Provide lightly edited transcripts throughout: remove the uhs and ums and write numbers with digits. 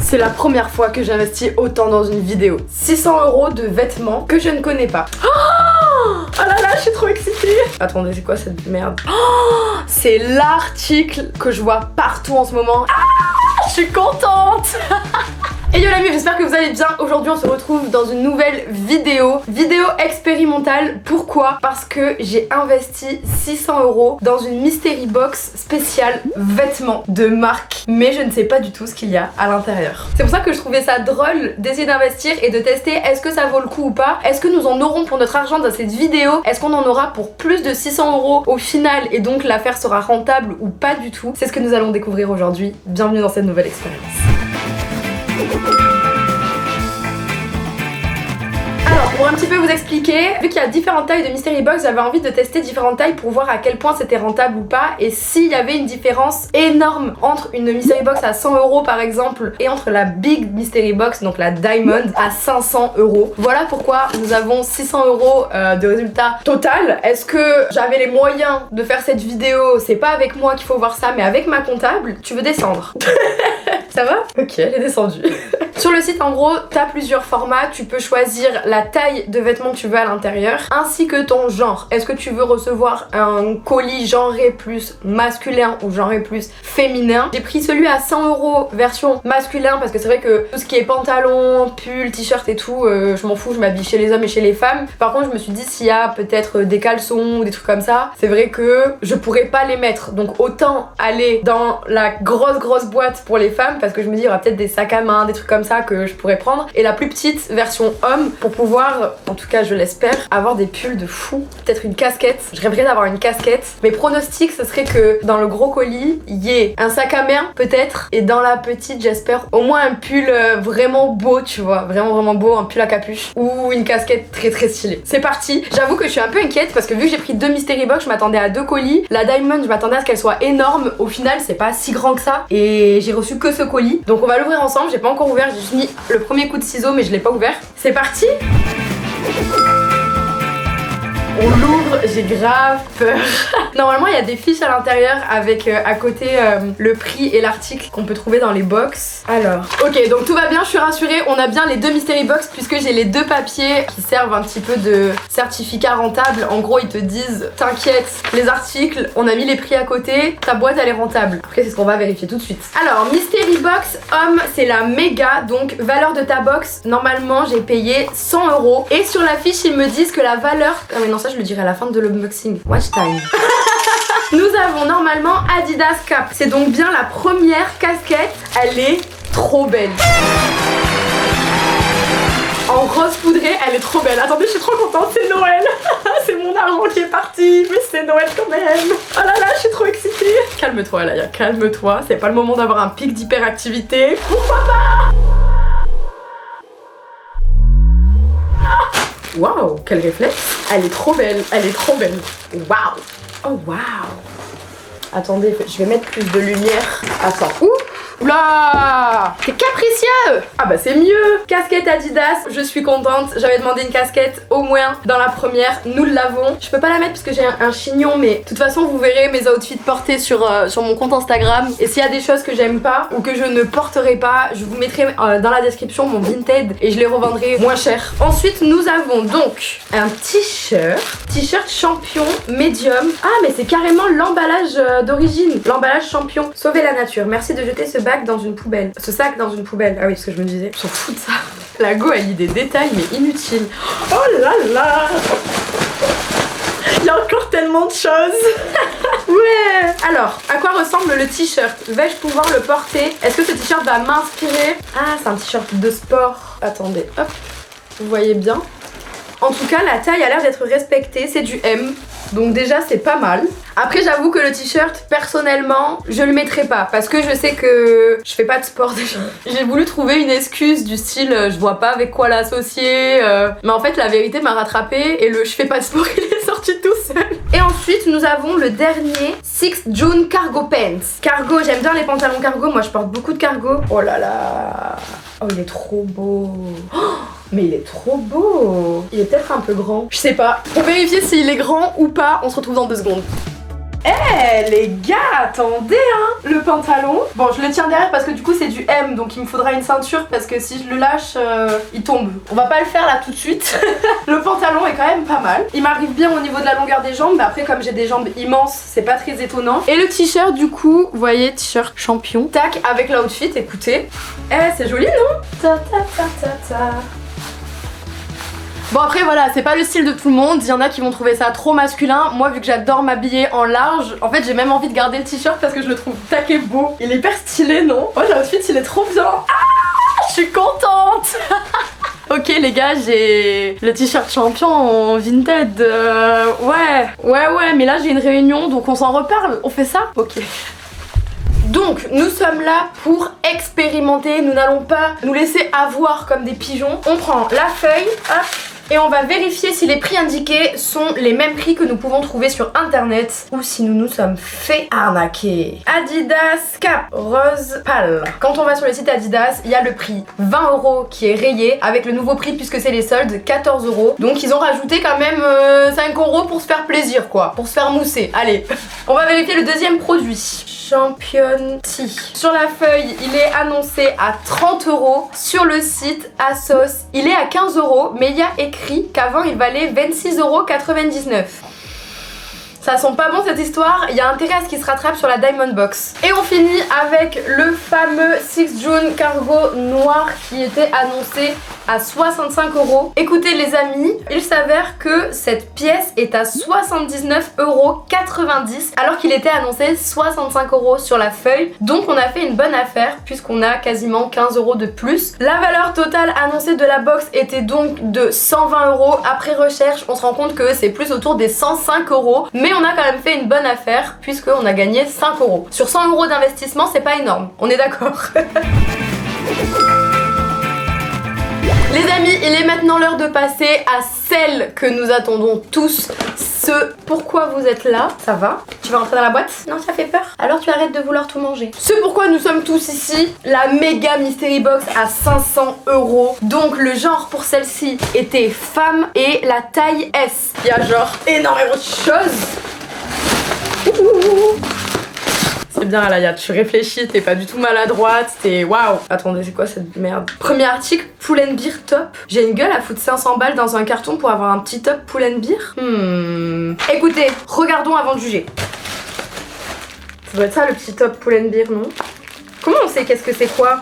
C'est la première fois que j'investis autant dans une vidéo. 600 € de vêtements que je ne connais pas. Oh là là, je suis trop excitée. Attendez, c'est quoi cette merde? Oh, c'est l'article que je vois partout en ce moment. Ah, je suis contente. Et yo l'ami, j'espère que vous allez bien. Aujourd'hui on se retrouve dans une nouvelle vidéo expérimentale. Pourquoi? Parce que j'ai investi 600 € dans une mystery box spéciale vêtements de marque, mais je ne sais pas du tout ce qu'il y a à l'intérieur. C'est pour ça que je trouvais ça drôle d'essayer d'investir et de tester est-ce que ça vaut le coup ou pas. Est-ce que nous en aurons pour notre argent dans cette vidéo? Est-ce qu'on en aura pour plus de 600 € au final et donc l'affaire sera rentable ou pas du tout? C'est ce que nous allons découvrir aujourd'hui. Bienvenue dans cette nouvelle expérience. Alors pour un petit peu vous expliquer, vu qu'il y a différentes tailles de mystery box, j'avais envie de tester différentes tailles pour voir à quel point c'était rentable ou pas et s'il y avait une différence énorme entre une mystery box à 100 € par exemple et entre la big mystery box, donc la diamond, à 500 €. Voilà pourquoi nous avons 600 € de résultat total. Est-ce que j'avais les moyens de faire cette vidéo? C'est pas avec moi qu'il faut voir ça mais avec ma comptable. Tu veux descendre? Ça va? Ok, elle est descendue. Sur le site en gros, t'as plusieurs formats, tu peux choisir la taille de vêtements que tu veux à l'intérieur, ainsi que ton genre. Est-ce que tu veux recevoir un colis genré plus masculin ou genré plus féminin? J'ai pris celui à 100 € version masculin parce que c'est vrai que tout ce qui est pantalon, pull, t-shirt et tout, je m'en fous, je m'habille chez les hommes et chez les femmes. Par contre je me suis dit s'il y a peut-être des caleçons ou des trucs comme ça, c'est vrai que je pourrais pas les mettre. Donc autant aller dans la grosse boîte pour les femmes parce que je me dis il y aura peut-être des sacs à main, des trucs comme ça que je pourrais prendre, et la plus petite version homme pour pouvoir, en tout cas je l'espère, avoir des pulls de fou, peut-être une casquette. Je rêverais d'avoir une casquette. Mes pronostics ce serait que dans le gros colis il y ait un sac à main peut-être, et dans la petite j'espère au moins un pull vraiment beau, tu vois, vraiment beau, un pull à capuche ou une casquette très stylée. C'est parti. J'avoue que je suis un peu inquiète parce que vu que j'ai pris 2 mystery box, je m'attendais à 2 colis. La diamond je m'attendais à ce qu'elle soit énorme, au final c'est pas si grand que ça et j'ai reçu que ce colis, donc on va l'ouvrir ensemble. J'ai pas encore ouvert, j'ai juste mis le premier coup de ciseau mais je l'ai pas ouvert. C'est parti. On l'ouvre, j'ai grave peur. Normalement il y a des fiches à l'intérieur avec à côté le prix et l'article qu'on peut trouver dans les box. Alors, ok, donc tout va bien, je suis rassurée, on a bien les 2 mystery box puisque j'ai les 2 papiers qui servent un petit peu de certificat rentable. En gros ils te disent t'inquiète, les articles, on a mis les prix à côté, ta boîte elle est rentable. Après c'est ce qu'on va vérifier tout de suite. Alors mystery box homme, c'est la méga, donc valeur de ta box, normalement j'ai payé 100 € et sur la fiche ils me disent que la valeur... Ah mais non, ça je le dirai à la fin de l'unboxing. Watch time. Nous avons normalement Adidas Cap. C'est donc bien la première casquette. Elle est trop belle. En rose poudré, elle est trop belle. Attendez, je suis trop contente, c'est Noël. C'est mon argent qui est parti, mais c'est Noël quand même. Oh là là, je suis trop excitée. Calme-toi Laïa, calme-toi. C'est pas le moment d'avoir un pic d'hyperactivité. Pourquoi pas? Waouh, quel réflexe. Elle est trop belle, elle est trop belle. Waouh. Oh waouh. Attendez, je vais mettre plus de lumière. Attends. Ouh. Oula, c'est capricieux. Ah bah c'est mieux. Casquette Adidas, je suis contente. J'avais demandé une casquette au moins dans la première, nous l'avons. Je peux pas la mettre parce que j'ai un chignon, mais de toute façon vous verrez mes outfits portés sur mon compte Instagram. Et s'il y a des choses que j'aime pas ou que je ne porterai pas, je vous mettrai dans la description mon Vinted et je les revendrai moins cher. Ensuite nous avons donc un t-shirt champion médium. Ah mais c'est carrément l'emballage d'origine, l'emballage champion. Sauvez la nature, merci de jeter ce bac dans une poubelle. Ce sac dans une poubelle. Ah oui, parce que je me disais, je s'en fous de ça. La go, elle lit des détails, mais inutiles. Oh là là. Il y a encore tellement de choses. Ouais. Alors, à quoi ressemble le t-shirt? Vais-je pouvoir le porter? Est-ce que ce t-shirt va m'inspirer? Ah, c'est un t-shirt de sport. Attendez, hop. Vous voyez bien? En tout cas, la taille a l'air d'être respectée. C'est du M. Donc déjà c'est pas mal. Après j'avoue que le t-shirt personnellement je le mettrai pas parce que je sais que je fais pas de sport déjà. J'ai voulu trouver une excuse du style je vois pas avec quoi l'associer mais en fait la vérité m'a rattrapée et le je fais pas de sport il est sorti tout seul. Et ensuite nous avons le dernier 6 June Cargo Pants. Cargo, j'aime bien les pantalons cargo, moi je porte beaucoup de cargo. Oh là là. Oh il est trop beau. Oh, mais il est trop beau. Il est peut-être un peu grand. Je sais pas. Pour vérifier s'il est grand ou pas, on se retrouve dans 2 secondes. Les gars, attendez hein. Le pantalon, bon je le tiens derrière parce que du coup c'est du M, donc il me faudra une ceinture parce que si je le lâche il tombe. On va pas le faire là tout de suite. Le pantalon est quand même pas mal. Il m'arrive bien au niveau de la longueur des jambes, mais après comme j'ai des jambes immenses c'est pas très étonnant. Et le t-shirt du coup, vous voyez, t-shirt champion. Tac, avec l'outfit, écoutez. C'est joli non? Ta ta ta ta ta. Bon après voilà, c'est pas le style de tout le monde, il y en a qui vont trouver ça trop masculin. Moi vu que j'adore m'habiller en large, en fait j'ai même envie de garder le t-shirt parce que je le trouve taquet beau. Il est hyper stylé non? Oh l'outfit il est trop bien. Ah, je suis contente. Ok les gars, j'ai le t-shirt champion en Vinted. Ouais, mais là j'ai une réunion donc on s'en reparle. On fait ça? Ok. Donc nous sommes là pour expérimenter, nous n'allons pas nous laisser avoir comme des pigeons. On prend la feuille, hop, et on va vérifier si les prix indiqués sont les mêmes prix que nous pouvons trouver sur internet ou si nous nous sommes fait arnaquer. Adidas Cap rose pâle. Quand on va sur le site Adidas, il y a le prix 20 € qui est rayé avec le nouveau prix puisque c'est les soldes 14 €. Donc ils ont rajouté quand même 5 € pour se faire plaisir quoi, pour se faire mousser. Allez, on va vérifier le deuxième produit. Champion Tea. Sur la feuille, il est annoncé à 30 €. Sur le site ASOS, il est à 15 €, mais il y a écrit qu'avant il valait 26,99 €. Ça sent pas bon cette histoire, il y a intérêt à ce qu'il se rattrape sur la Diamond Box. Et on finit avec le fameux 6 June cargo noir qui était annoncé à 65 €. Écoutez les amis, il s'avère que cette pièce est à 79,90 € alors qu'il était annoncé 65 € sur la feuille. Donc on a fait une bonne affaire puisqu'on a quasiment 15 € de plus. La valeur totale annoncée de la box était donc de 120 €. Après recherche, on se rend compte que c'est plus autour des 105 €. Mais on a quand même fait une bonne affaire puisqu'on a gagné 5 €. Sur 100 € d'investissement, c'est pas énorme. On est d'accord. Les amis, il est maintenant l'heure de passer à celle que nous attendons tous. Ce pourquoi vous êtes là. Ça va? Tu vas rentrer dans la boîte? Non, ça fait peur? Alors tu arrêtes de vouloir tout manger. Ce pourquoi nous sommes tous ici, la méga mystery box à 500 €. Donc le genre pour celle-ci était femme et la taille S. Il y a genre énormément de choses. C'est bien Alaya, tu réfléchis, t'es pas du tout maladroite, t'es waouh. Attendez, c'est quoi cette merde? Premier article, Pull&Bear top. J'ai une gueule à foutre 500 balles dans un carton pour avoir un petit top Pull&Bear. Écoutez, regardons avant de juger. Ça doit être ça le petit top Pull&Bear, non? Comment on sait qu'est-ce que c'est quoi?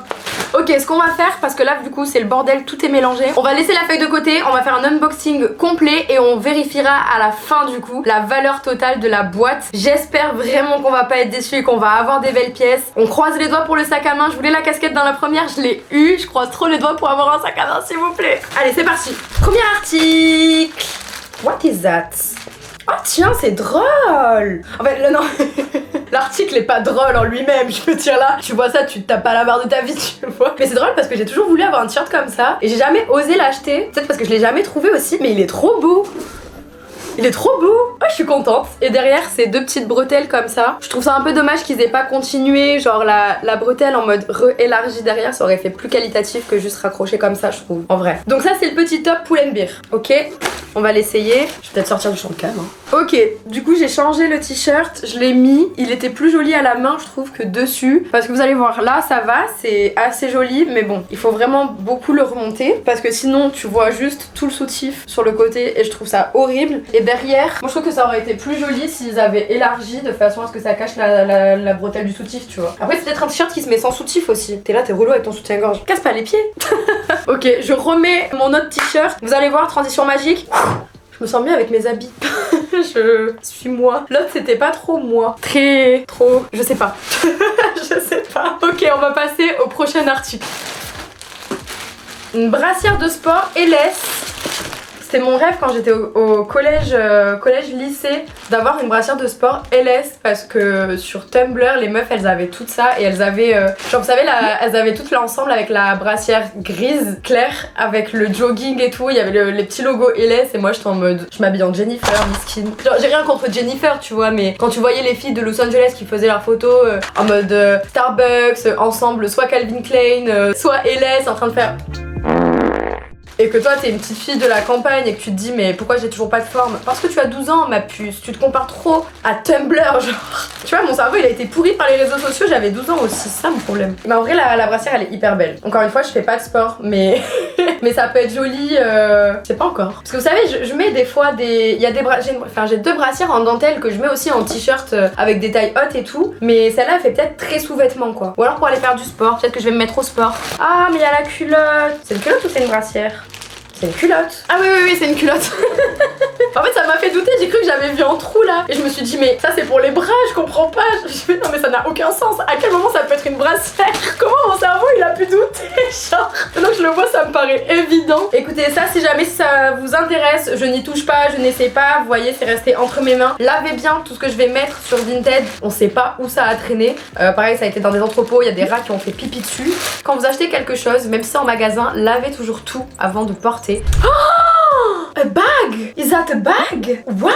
Ok, ce qu'on va faire, parce que là du coup c'est le bordel, tout est mélangé, on va laisser la feuille de côté, on va faire un unboxing complet et on vérifiera à la fin du coup la valeur totale de la boîte. J'espère vraiment qu'on va pas être déçus et qu'on va avoir des belles pièces. On croise les doigts pour le sac à main, je voulais la casquette dans la première, je l'ai eu, je croise trop les doigts pour avoir un sac à main s'il vous plaît. Allez c'est parti. Premier article. What is that? Oh tiens, c'est drôle. En fait, non. L'article est pas drôle en lui-même, je veux dire là, tu vois ça, tu te tapes pas la barre de ta vie, tu vois. Mais c'est drôle parce que j'ai toujours voulu avoir un t-shirt comme ça et j'ai jamais osé l'acheter. Peut-être parce que je l'ai jamais trouvé aussi, mais il est trop beau. Il est trop beau. Oh, je suis contente. Et derrière, c'est deux petites bretelles comme ça. Je trouve ça un peu dommage qu'ils aient pas continué, genre la bretelle en mode re-élargie derrière, ça aurait fait plus qualitatif que juste raccrocher comme ça, je trouve, en vrai. Donc ça, c'est le petit top Pull&Bear. Ok, on va l'essayer. Je vais peut-être sortir du champ de calme. Ok, du coup, j'ai changé le t-shirt, je l'ai mis. Il était plus joli à la main, je trouve, que dessus. Parce que vous allez voir, là, ça va, c'est assez joli. Mais bon, il faut vraiment beaucoup le remonter. Parce que sinon, tu vois juste tout le soutif sur le côté et je trouve ça horrible. Et derrière, moi je trouve que ça aurait été plus joli s'ils avaient élargi de façon à ce que ça cache la bretelle du soutif, tu vois. Après c'est peut-être un t-shirt qui se met sans soutif aussi. T'es là, t'es relou avec ton soutien-gorge. Casse pas les pieds. Ok, je remets mon autre t-shirt. Vous allez voir, transition magique. Je me sens bien avec mes habits. Je suis moi. L'autre c'était pas trop moi. Trop. Je sais pas. Je sais pas. Ok, on va passer au prochain article. Une brassière de sport LS. C'était mon rêve quand j'étais au collège, lycée, d'avoir une brassière de sport LS parce que sur Tumblr, les meufs elles avaient tout ça et elles avaient, genre vous savez, elles avaient toutes l'ensemble avec la brassière grise claire avec le jogging et tout. Il y avait les petits logos LS et moi j'étais en mode, je m'habille en Jennifer, miskin. Genre j'ai rien contre Jennifer, tu vois, mais quand tu voyais les filles de Los Angeles qui faisaient leurs photos en mode Starbucks, ensemble, soit Calvin Klein, soit LS en train de faire. et que toi t'es une petite fille de la campagne et que tu te dis mais pourquoi j'ai toujours pas de forme? Parce que tu as 12 ans ma puce, tu te compares trop à Tumblr genre. Tu vois mon cerveau il a été pourri par les réseaux sociaux, j'avais 12 ans aussi, c'est ça mon problème. Mais en vrai la brassière elle est hyper belle. Encore une fois je fais pas de sport mais mais ça peut être joli, je sais pas encore. Parce que vous savez je mets des fois des... j'ai 2 brassières en dentelle que je mets aussi en t-shirt avec des tailles hautes et tout. Mais celle-là elle fait peut-être très sous-vêtement quoi. Ou alors pour aller faire du sport, peut-être que je vais me mettre au sport. Ah mais il y a la culotte. C'est une culotte ou c'est une brassière? C'est une culotte. Ah oui, c'est une culotte. En fait, ça m'a fait douter, j'ai cru que j'avais vu un trou là. Et je me suis dit, mais ça c'est pour les bras, je comprends pas. Je me suis dit, non, mais ça n'a aucun sens. À quel moment ça peut être une brassière? Comment mon cerveau il a pu douter? Genre, maintenant que je le vois, ça me paraît évident. Écoutez, ça, si jamais ça vous intéresse, je n'y touche pas, je n'essaie pas. Vous voyez, c'est resté entre mes mains. Lavez bien tout ce que je vais mettre sur Vinted. On sait pas où ça a traîné. Pareil, ça a été dans des entrepôts, il y a des rats qui ont fait pipi dessus. Quand vous achetez quelque chose, même si c'est en magasin, lavez toujours tout avant de porter. Oh! A bag! Is that a bag? What?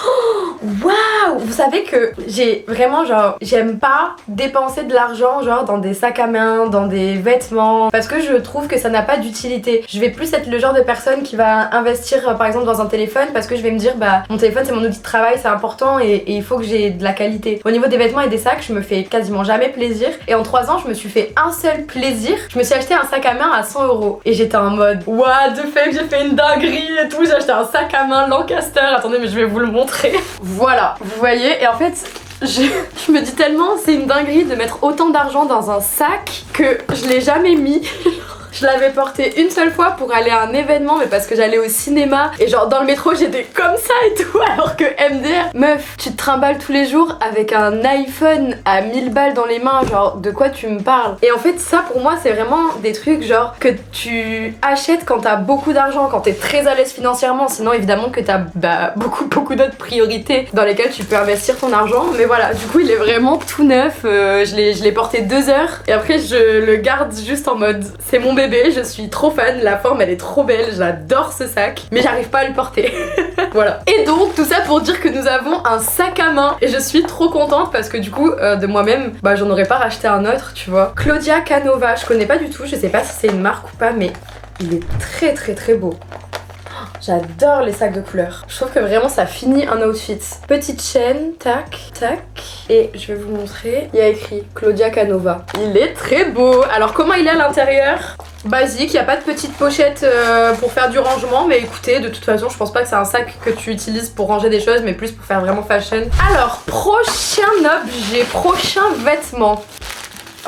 Oh, wow! Vous savez que j'ai vraiment genre, j'aime pas dépenser de l'argent genre dans des sacs à main, dans des vêtements, parce que je trouve que ça n'a pas d'utilité. Je vais plus être le genre de personne qui va investir par exemple dans un téléphone parce que je vais me dire bah mon téléphone c'est mon outil de travail, c'est important et il faut que j'ai de la qualité. Au niveau des vêtements et des sacs, je me fais quasiment jamais plaisir et en 3 ans je me suis fait un seul plaisir. Je me suis acheté un sac à main à 100 €. Et j'étais en mode what the fuck, j'ai fait une dinguerie et tout, j'ai acheté un sac à main Lancaster. Attendez mais je vais vous le montrer. Voilà, vous voyez, et en fait je me dis tellement c'est une dinguerie de mettre autant d'argent dans un sac que je l'ai jamais mis. Je l'avais porté une seule fois pour aller à un événement, mais parce que j'allais au cinéma et genre dans le métro j'étais comme ça et tout, alors que MDR, meuf, tu te trimbales tous les jours avec un iPhone à 1000 balles dans les mains, genre de quoi tu me parles? Et en fait ça pour moi c'est vraiment des trucs genre que tu achètes quand t'as beaucoup d'argent, quand t'es très à l'aise financièrement, sinon évidemment que t'as beaucoup d'autres priorités dans lesquelles tu peux investir ton argent. Mais voilà, du coup il est vraiment tout neuf, je l'ai porté 2 heures et après je le garde juste en mode c'est mon bébé, je suis trop fan, la forme elle est trop belle, j'adore ce sac, mais j'arrive pas à le porter. Voilà. Et donc tout ça pour dire que nous avons un sac à main et je suis trop contente parce que du coup de moi-même, bah j'en aurais pas racheté un autre, tu vois. Claudia Canova, je connais pas du tout, je sais pas si c'est une marque ou pas, mais il est très beau. J'adore les sacs de couleurs. Je trouve que vraiment ça finit un outfit. Petite chaîne, tac, tac. Et je vais vous montrer. Il y a écrit Claudia Canova. Il est très beau. Alors comment il est à l'intérieur? Basique, il n'y a pas de petite pochette pour faire du rangement. Mais écoutez, de toute façon, je pense pas que c'est un sac que tu utilises pour ranger des choses, mais plus pour faire vraiment fashion. Alors, prochain objet, prochain vêtement.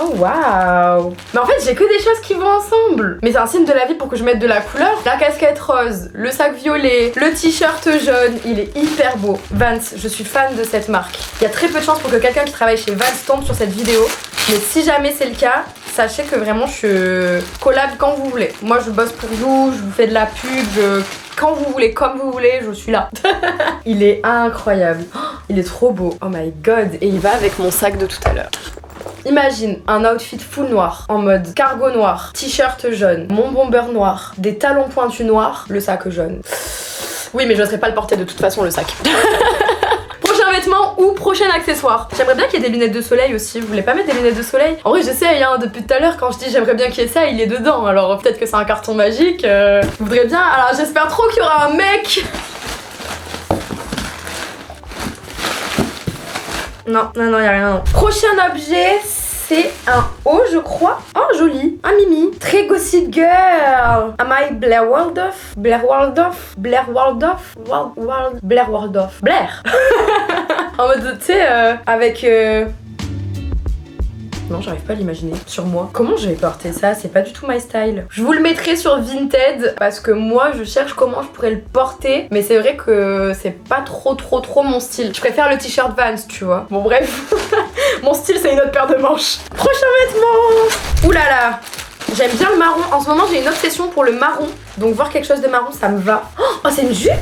Oh waouh! Mais en fait j'ai que des choses qui vont ensemble. Mais c'est un signe de la vie pour que je mette de la couleur. La casquette rose, le sac violet, le t-shirt jaune, il est hyper beau. Vans, je suis fan de cette marque. Il y a très peu de chances pour que quelqu'un qui travaille chez Vans tombe sur cette vidéo. Mais si jamais c'est le cas, sachez que vraiment je collab quand vous voulez. Moi je bosse pour vous, je vous fais de la pub, quand vous voulez, comme vous voulez, je suis là. Il est incroyable. Oh, il est trop beau. Oh my god. Et il va avec mon sac de tout à l'heure. Imagine un outfit full noir, en mode cargo noir, t-shirt jaune, mon bomber noir, des talons pointus noirs, le sac jaune. Oui mais je n'oserais pas le porter de toute façon le sac. Prochain vêtement ou prochain accessoire. J'aimerais bien qu'il y ait des lunettes de soleil aussi. Vous voulez pas mettre des lunettes de soleil? En vrai je sais, hein, depuis tout à l'heure quand je dis j'aimerais bien qu'il y ait ça, il est dedans. Alors peut-être que c'est un carton magique. Je voudrais bien. Alors j'espère trop qu'il y aura un mec. Non, y'a rien. Non. Prochain objet, c'est un haut, je crois. Oh, joli. Un mimi. Très gossip girl. Am I Blair Waldorf? Blair Waldorf? Blair Waldorf? Blair Waldorf. Blair. En mode, tu sais, avec... Non, j'arrive pas à l'imaginer sur moi. Comment je vais porter ça? C'est pas du tout my style. Je vous le mettrai sur Vinted parce que moi je cherche comment je pourrais le porter. Mais c'est vrai que c'est pas trop mon style. Je préfère le t-shirt Vans, tu vois. Bon bref. Mon style c'est une autre paire de manches. Prochain vêtement. Ouh là là. J'aime bien le marron. En ce moment j'ai une obsession pour le marron. Donc voir quelque chose de marron ça me va. Oh c'est une jupe.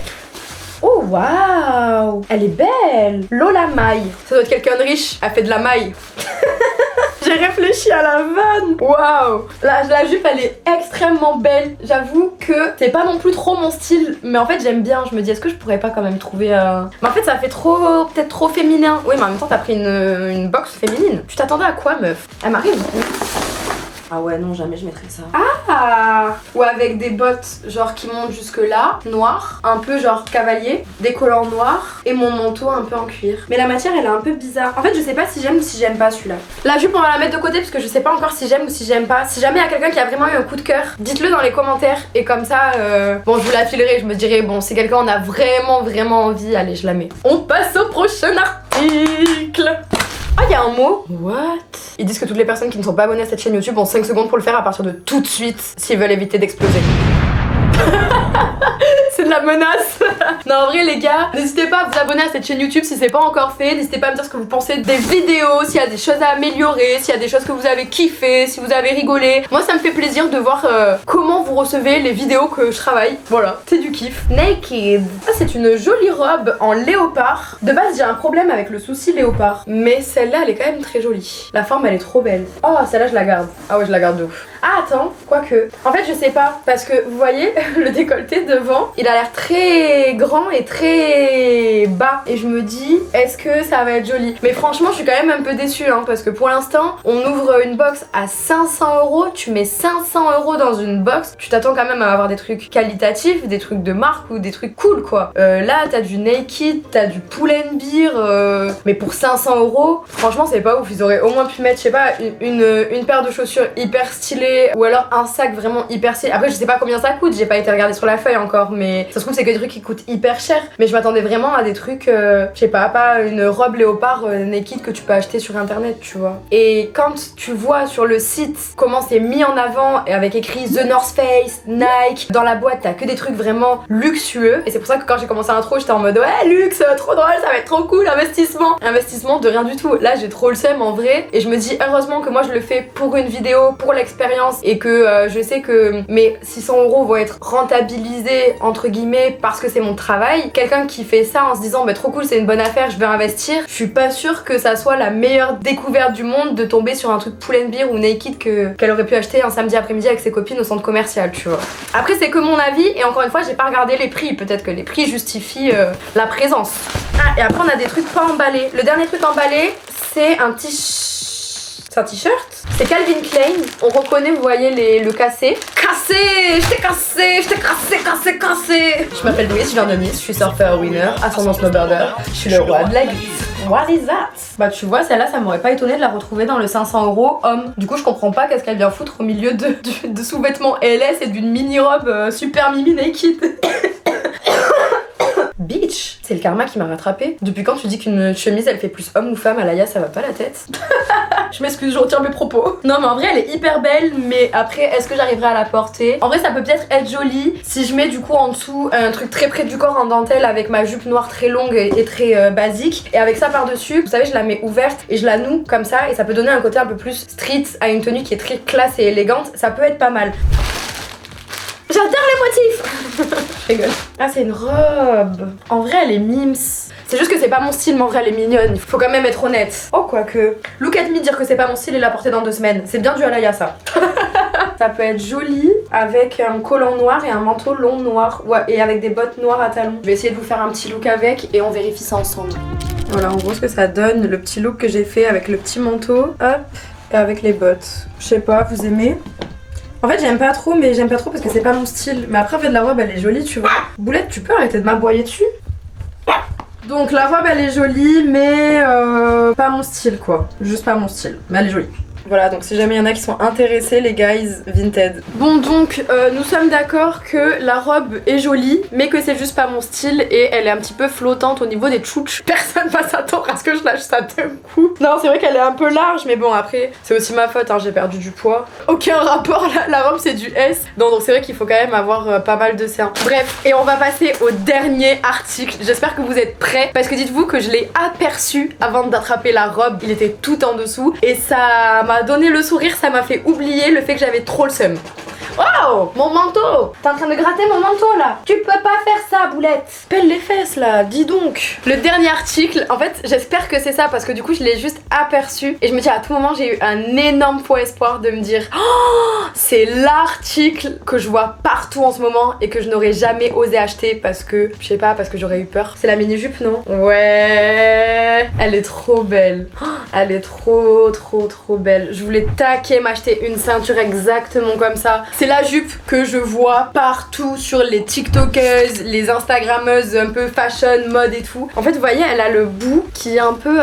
Oh waouh. Elle est belle. Lola maille. Ça doit être quelqu'un de riche. Elle fait de la maille. J'ai réfléchi à la vanne. Waouh. La jupe elle est extrêmement belle. J'avoue que c'est pas non plus trop mon style. Mais en fait j'aime bien. Je me dis est-ce que je pourrais pas quand même trouver Mais en fait ça fait peut-être trop féminin. Oui mais en même temps t'as pris une box féminine. Tu t'attendais à quoi meuf? Elle m'arrive. Ah ouais, non, jamais je mettrais ça. Ah, ou avec des bottes genre qui montent jusque là, noires, un peu genre cavalier, des collants noirs et mon manteau un peu en cuir. Mais la matière elle est un peu bizarre. En fait je sais pas si j'aime ou si j'aime pas celui-là. La jupe on va la mettre de côté parce que je sais pas encore si j'aime ou si j'aime pas. Si jamais il y a quelqu'un qui a vraiment eu un coup de cœur, dites-le dans les commentaires et comme ça, bon je vous la filerai, je me dirai bon si quelqu'un en a vraiment envie, allez je la mets. On passe au prochain article. Ah, il y a un mot. What? Ils disent que toutes les personnes qui ne sont pas abonnées à cette chaîne YouTube ont 5 secondes pour le faire à partir de tout de suite s'ils veulent éviter d'exploser. C'est de la menace. Non en vrai les gars, n'hésitez pas à vous abonner à cette chaîne YouTube si c'est pas encore fait. N'hésitez pas à me dire ce que vous pensez des vidéos, s'il y a des choses à améliorer, s'il y a des choses que vous avez kiffé, si vous avez rigolé. Moi ça me fait plaisir de voir comment vous recevez les vidéos que je travaille. Voilà, c'est du kiff. Naked. Ça c'est une jolie robe en léopard. De base j'ai un problème avec le souci léopard, mais celle-là elle est quand même très jolie. La forme elle est trop belle. Oh celle-là je la garde. Ah ouais je la garde de ouf. Ah attends, quoique. En fait je sais pas, parce que vous voyez le décolleté devant, il a l'air très grand et très bas. Et je me dis, est-ce que ça va être joli? Mais franchement je suis quand même un peu déçue hein, parce que pour l'instant on ouvre une box à 500 €. Tu mets 500 € dans une box, tu t'attends quand même à avoir des trucs qualitatifs, des trucs de marque ou des trucs cool quoi. Là t'as du Naked, t'as du Pull&Bear, mais pour 500 €, franchement c'est pas ouf. Ils auraient au moins pu mettre, je sais pas, une paire de chaussures hyper stylée ou alors un sac vraiment hyper stylé. Après je sais pas combien ça coûte, j'ai pas été regarder sur la feuille encore, mais ça se trouve c'est que des trucs qui coûtent hyper cher. Mais je m'attendais vraiment à des trucs, je sais pas une robe léopard Naked que tu peux acheter sur internet, tu vois. Et quand tu vois sur le site comment c'est mis en avant et avec écrit The North Face, Nike, dans la boîte t'as que des trucs vraiment luxueux. Et c'est pour ça que quand j'ai commencé l'intro j'étais en mode ouais luxe, trop drôle, ça va être trop cool, investissement. Investissement de rien du tout. Là j'ai trop le seum en vrai et je me dis heureusement que moi je le fais pour une vidéo, pour l'expérience et que je sais que mes 600 € vont être rentabilisés entre guillemets parce que c'est mon travail. Quelqu'un qui fait ça en se disant bah trop cool, c'est une bonne affaire, je vais investir, je suis pas sûre que ça soit la meilleure découverte du monde de tomber sur un truc Pull&Bear ou Naked qu'elle aurait pu acheter un samedi après-midi avec ses copines au centre commercial, tu vois. Après c'est que mon avis et encore une fois j'ai pas regardé les prix, peut-être que les prix justifient la présence. Ah et après on a des trucs pas emballés. Le dernier truc emballé c'est un c'est un t-shirt. C'est Calvin Klein. On reconnaît, vous voyez le cassé. Cassé. Je t'ai cassé. Je t'ai cassé. Je m'appelle Louise, je viens de Nice. Je suis surfer winner, ascendant snowboarder. Je suis le roi de la glisse. What is that? Bah tu vois, celle-là, ça m'aurait pas étonné de la retrouver dans le 500 € homme. Du coup, je comprends pas qu'est-ce qu'elle vient foutre au milieu de sous-vêtements LS et d'une mini-robe super mimi naked. Bitch, c'est le karma qui m'a rattrapée. Depuis quand tu dis qu'une chemise elle fait plus homme ou femme, Alaya, ça va pas la tête? Je m'excuse, je retire mes propos. Non mais en vrai elle est hyper belle, mais après est-ce que j'arriverai à la porter? En vrai ça peut peut-être être joli si je mets du coup en dessous un truc très près du corps en dentelle avec ma jupe noire très longue et très basique. Et avec ça par dessus, vous savez je la mets ouverte et je la noue comme ça et ça peut donner un côté un peu plus street à une tenue qui est très classe et élégante. Ça peut être pas mal. J'adore les motifs. Je rigole. Ah c'est une robe. En vrai elle est mimes. C'est juste que c'est pas mon style, mais en vrai elle est mignonne. Il faut quand même être honnête. Oh quoique. Look at me dire que c'est pas mon style et la porter dans 2 semaines. C'est bien du Alaya ça. Ça peut être joli avec un collant noir et un manteau long noir. Ouais, et avec des bottes noires à talons. Je vais essayer de vous faire un petit look avec et on vérifie ça ensemble. Voilà en gros ce que ça donne, le petit look que j'ai fait avec le petit manteau. Hop. Et avec les bottes. Je sais pas, vous aimez? En fait j'aime pas trop, mais j'aime pas trop parce que c'est pas mon style. Mais après en fait la robe elle est jolie tu vois. Boulette tu peux arrêter de m'aboyer dessus? Donc la robe elle est jolie mais pas mon style quoi. Juste pas mon style, mais elle est jolie. Voilà, donc si jamais il y en a qui sont intéressés, les guys, Vinted. Bon donc, nous sommes d'accord que la robe est jolie, mais que c'est juste pas mon style et elle est un petit peu flottante au niveau des tchouches. Personne va s'attendre à ce que je lâche ça d'un coup. Non, c'est vrai qu'elle est un peu large, mais bon après, c'est aussi ma faute, hein, j'ai perdu du poids. Aucun rapport, la robe c'est du S. Donc c'est vrai qu'il faut quand même avoir pas mal de seins. Bref, et on va passer au dernier article. J'espère que vous êtes prêts, parce que dites-vous que je l'ai aperçu avant d'attraper la robe. Il était tout en dessous et ça m'a donné le sourire, ça m'a fait oublier le fait que j'avais trop le seum. Oh, mon manteau. T'es en train de gratter mon manteau là. Tu peux pas faire ça, Boulette. Pèle les fesses là, dis donc. Le dernier article, en fait, j'espère que c'est ça parce que du coup, je l'ai juste aperçu. Et je me dis, à tout moment, j'ai eu un énorme faux espoir de me dire, oh, c'est l'article que je vois partout en ce moment et que je n'aurais jamais osé acheter parce que, je sais pas, parce que j'aurais eu peur. C'est la mini-jupe, non? Ouais. Elle est trop belle. Oh, elle est trop belle. Je voulais taquer m'acheter une ceinture exactement comme ça. C'est la jupe que je vois partout sur les tiktokeuses, les instagrammeuses un peu fashion, mode et tout. En fait, vous voyez, elle a le bout qui est un peu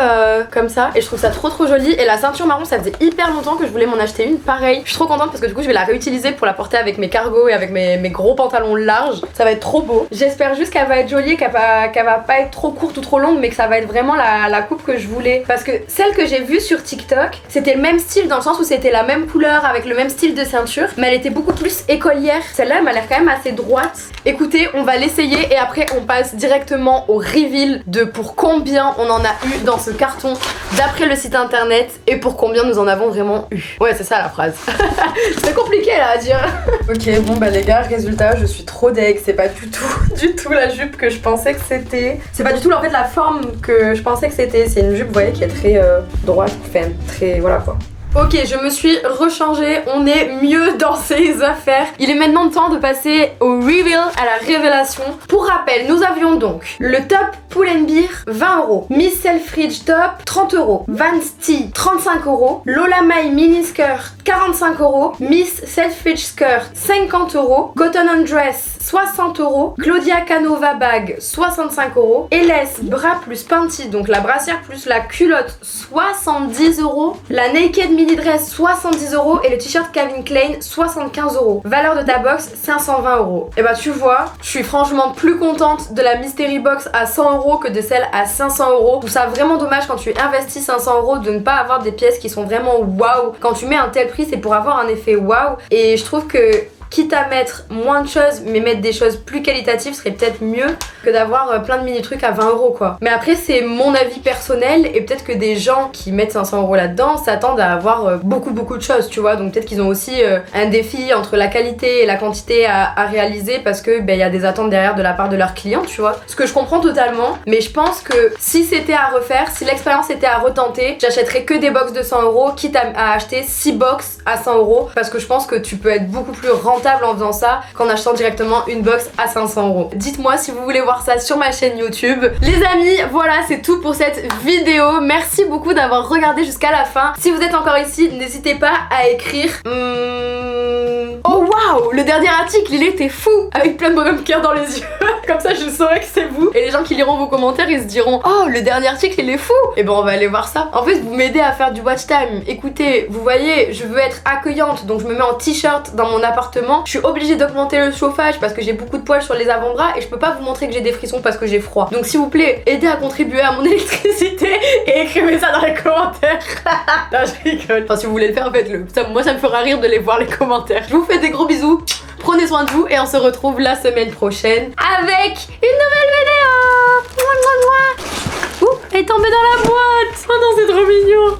comme ça et je trouve ça trop joli. Et la ceinture marron, ça faisait hyper longtemps que je voulais m'en acheter une pareille. Je suis trop contente parce que du coup, je vais la réutiliser pour la porter avec mes cargos et avec mes gros pantalons larges. Ça va être trop beau. J'espère juste qu'elle va être jolie, qu'elle va pas être trop courte ou trop longue, mais que ça va être vraiment la coupe que je voulais. Parce que celle que j'ai vue sur TikTok, c'était le même style dans le sens où c'était la même couleur avec le même style de ceinture, mais elle était beaucoup plus écolière. Celle-là, elle m'a l'air quand même assez droite. Écoutez, on va l'essayer et après on passe directement au reveal de pour combien on en a eu dans ce carton d'après le site internet et pour combien nous en avons vraiment eu. Ouais, c'est ça la phrase. C'est compliqué là à dire. Ok, bon bah les gars, résultat, je suis trop deg. C'est pas du tout la jupe que je pensais que c'était. C'est pas du tout en fait la forme que je pensais que c'était. C'est une jupe, vous voyez, qui est très droite, enfin, très voilà quoi. Ok, je me suis rechangée, on est mieux dans ses affaires. Il est maintenant temps de passer au reveal, à la révélation. Pour rappel, nous avions donc le top Pull & Bear, 20 €. Miss Selfridge top, 30 €. Vans T, 35 €. Lola May mini skirt, 45 €. Miss Selfridge skirt, 50 €. Cotton on Dress, 60 €. Claudia Canova bag, 65 €. LS bras plus panty, donc la brassière plus la culotte, 70 €. La Naked mini dress, 70 € et le t-shirt Calvin Klein, 75 €. Valeur de ta box, 520 €. Et bah tu vois, je suis franchement plus contente de la Mystery Box à 100 € que de celle à 500 €. Je trouve ça vraiment dommage quand tu investis 500 € de ne pas avoir des pièces qui sont vraiment waouh. Quand tu mets un tel prix, c'est pour avoir un effet waouh. Et je trouve que quitte à mettre moins de choses mais mettre des choses plus qualitatives serait peut-être mieux que d'avoir plein de mini trucs à 20 € quoi. Mais après c'est mon avis personnel et peut-être que des gens qui mettent 500 € là-dedans s'attendent à avoir beaucoup de choses, tu vois. Donc peut-être qu'ils ont aussi un défi entre la qualité et la quantité à réaliser parce que y a des attentes derrière de la part de leurs clients, tu vois. Ce que je comprends totalement, mais je pense que si c'était à refaire, si l'expérience était à retenter, j'achèterais que des box de 100 € quitte à acheter 6 box à 100 € parce que je pense que tu peux être beaucoup plus rentable en faisant ça qu'en achetant directement une box à 500 €. Dites-moi si vous voulez voir ça sur ma chaîne YouTube. Les amis, voilà, c'est tout pour cette vidéo. Merci beaucoup d'avoir regardé jusqu'à la fin. Si vous êtes encore ici, n'hésitez pas à écrire oh waouh, le dernier article il était fou, avec plein de bonhommes cœur dans les yeux. Comme ça je saurais que c'est vous. Et les gens qui liront vos commentaires ils se diront oh le dernier article il est fou. Et ben on va aller voir ça. En fait vous m'aidez à faire du watch time. Écoutez, vous voyez, je veux être accueillante donc je me mets en t-shirt dans mon appartement. Je suis obligée d'augmenter le chauffage parce que j'ai beaucoup de poils sur les avant-bras et je peux pas vous montrer que j'ai des frissons parce que j'ai froid. Donc s'il vous plaît, aidez à contribuer à mon électricité et écrivez ça dans les commentaires. Non je rigole. Enfin si vous voulez le faire faites-le. Moi ça me fera rire de les voir les commentaires. Je vous fais des gros bisous. Prenez soin de vous et on se retrouve la semaine prochaine avec une nouvelle vidéo. Ouh, elle est tombée dans la boîte. Oh non c'est trop mignon.